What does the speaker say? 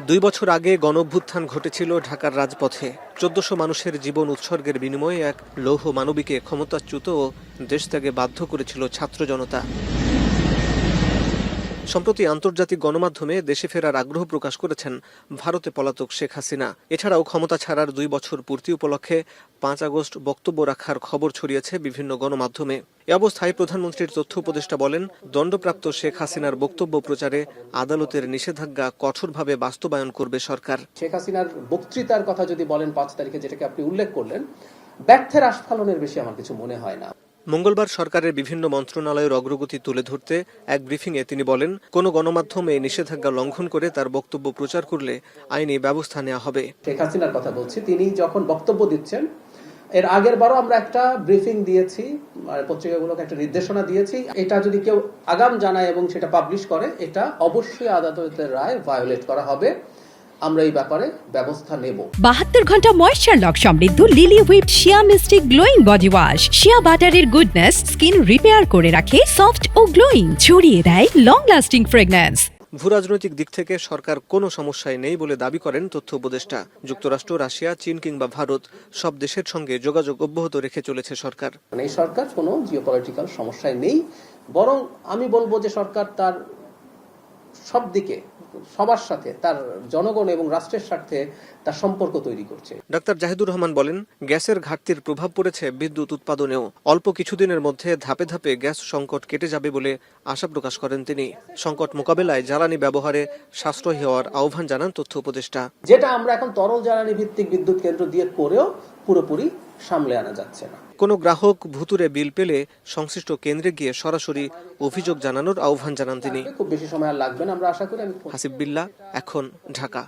২ বছর আগে গণঅভ্যুত্থান ঘটেছিল ঢাকার রাজপথে। ১৪০০ মানুষের জীবন উৎসর্গের বিনিময়ে এক লৌহ মানবীকে ক্ষমতাচ্যুত ও দেশত্যাগে বাধ্য করেছিল ছাত্র জনতা। সম্প্রতি আন্তর্জাতিক গণমাধ্যমে দেশে ফেরার আগ্রহ প্রকাশ করেছেন ভারতে পলাতক শেখ হাসিনা। এছাড়াও ক্ষমতা ছাড়ার ২ বছর পূর্তি উপলক্ষে ৫ আগস্ট বক্তব্য রাখার খবর ছড়িয়েছে বিভিন্ন গণমাধ্যমে। এ অবস্থায় প্রধানমন্ত্রীর তথ্য উপদেষ্টা বলেন, দণ্ডপ্রাপ্ত শেখ হাসিনার বক্তব্য প্রচারে আদালতের নিষেধাজ্ঞা কঠোরভাবে বাস্তবায়ন করবে সরকার। শেখ হাসিনার বক্তৃতার কথা যদি বলেন ৫ তারিখে, যেটাকে আপনি উল্লেখ করলেন, ব্যর্থের আস্ফালনের বেশি আমার কিছু মনে হয় না। মঙ্গলবার সরকারের বিভিন্ন মন্ত্রণালয়ের অগ্রগতি তুলে ধরতে এক ব্রিফিংয়ে তিনি বলেন, কোনো গণমাধ্যম এই নিষেধাজ্ঞা লঙ্ঘন করে তার বক্তব্য প্রচার করলে আইনি ব্যবস্থা নেওয়া হবে। শেখ হাসিনার কথা বলছি, তিনি যখন বক্তব্য দিচ্ছেন, এর আগের বারও আমরা একটা ব্রিফিং দিয়েছি, পত্রিকাগুলোকে একটা নির্দেশনা দিয়েছি, এটা যদি কেউ আগাম জানায় এবং সেটা পাবলিশ করে, এটা অবশ্যই আদালতের রায় ভায়োলেট করা হবে। আমরা এই ব্যাপারে ব্যবস্থা নেব। ৭২ ঘন্টা ময়েশ্চার লক সমৃদ্ধ লিলি হুইপড শিয়া মিস্টিক গ্লোয়িং বডি ওয়াশ। শিয়া বাটারের গুডনেস স্কিন রিপেয়ার করে রাখে সফট ও গ্লোয়িং, ছড়িয়ে দেয় লং লাস্টিং ফ্রেগন্যান্স। ভূরাজনৈতিক দিক থেকে সরকার কোনো সমস্যায় নেই বলে দাবি করেন তথ্য উপদেষ্টা। যুক্তরাষ্ট্র, রাশিয়া, চীন কিংবা ভারত সব দেশের সঙ্গে যোগাযোগ অব্যাহত রেখে চলেছে সরকার। এই সরকার কোনো জিওপলিটিক্যাল সমস্যায় নেই, বরং আমি বলবো যে সরকার তার সব দিকে সবার সাথে, তার জনগণ এবং রাষ্ট্রের স্বার্থে তার সম্পর্ক তৈরি করছে। ডাক্তার জাহিদুর রহমান বলেন, গ্যাসের ঘাটতির প্রভাব পড়েছে বিদ্যুৎ উৎপাদনেও। অল্প কিছুদিনের মধ্যে ধাপে ধাপে গ্যাস সংকট কেটে যাবে বলে আশা প্রকাশ করেন তিনি। সংকট মোকাবেলায় জ্বালানি ব্যবহারে সাশ্রয়ী হওয়ার আহ্বান জানান তথ্য উপদেষ্টা। যেটা আমরা এখন তরল জ্বালানি ভিত্তিক বিদ্যুৎ কেন্দ্র দিয়ে করেও পুরোপুরি সামলে আনা যাচ্ছে না। কোনো গ্রাহক ভুতুরে বিল পেলে সংশ্লিষ্ট কেন্দ্রে গিয়ে সরাসরি অভিযোগ জানানোর আহ্বান জানান তিনি। খুব বেশি সময় আর লাগবে না, আমরা আশা করি। হাসিব বিল্লাহ, এখন, ঢাকা।